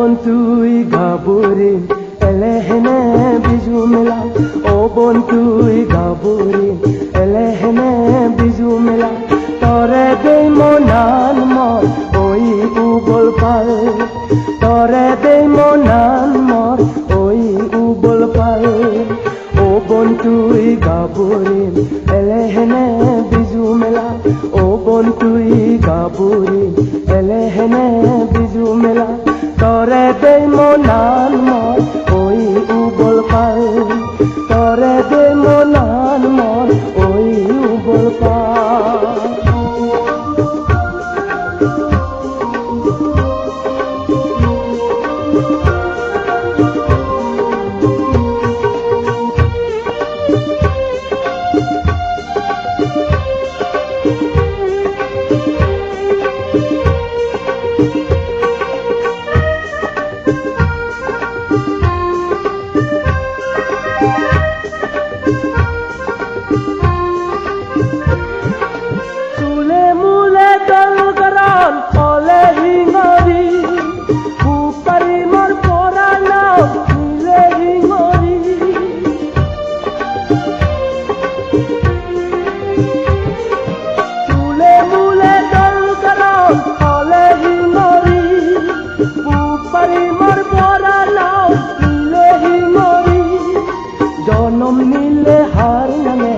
বন্ধুই গাবরে এলেহেনে বিজু মেলা ও বন্ধুই গাবরে এলেহেনে বিজু মেলা তরে দেই মনান মর ওই উবল পাল তরে দেই মনান মর ওই উবল পাল ও বন্ধুই গাবরে এলেহেনে বিজু মেলা ও বন্ধুই গাবরে এলেহেনে বিজু মেলা তরে দেই মনান মর ওই উবল পাল তরে দেই মনান মর ওই উবল পাল জনম নিলে হার নামে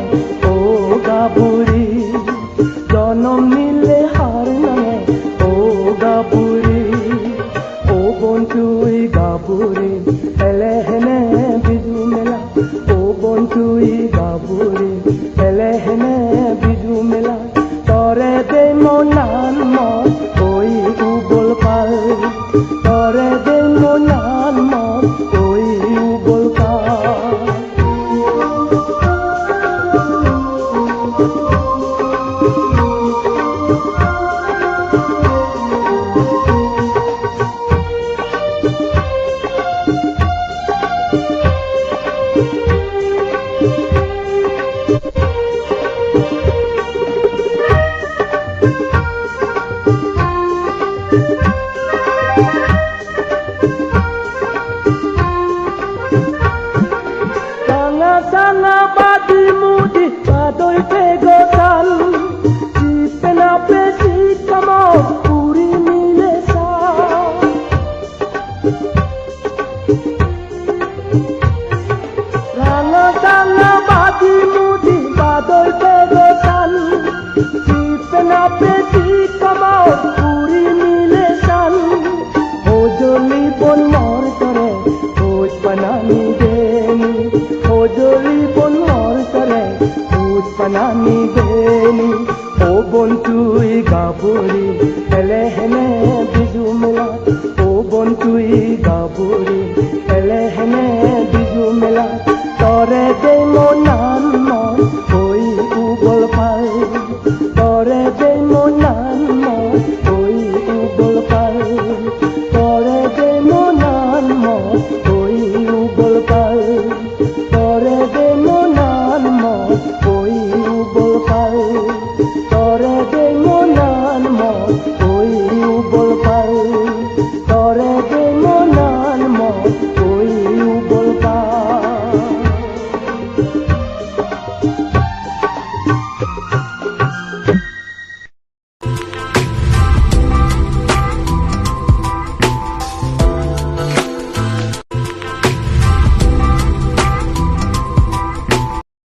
ও গাবুরি জনম নিলে হার নামে ও গাবুরি ও বন্ধুই গাবুরি এলেহেনে বিজু মেলা ও বন্ধুই গাবুরি এলেহেনে বিজু মেলা তরে দে মনান মর ওই উবল পাল তরে দে মনান মর ওই উবল পাল Sanga badi mudi badoi pego san Cipena pesi kamo puri mile sa Sanga badi mudi badoi pego san Cipena pesi kamo puri mile san Hojoli bon mor tore hoj banani deni Hojoli bon mor tore hoj banani deni O bondui gaburi elehene bizu mela O bondui gaburi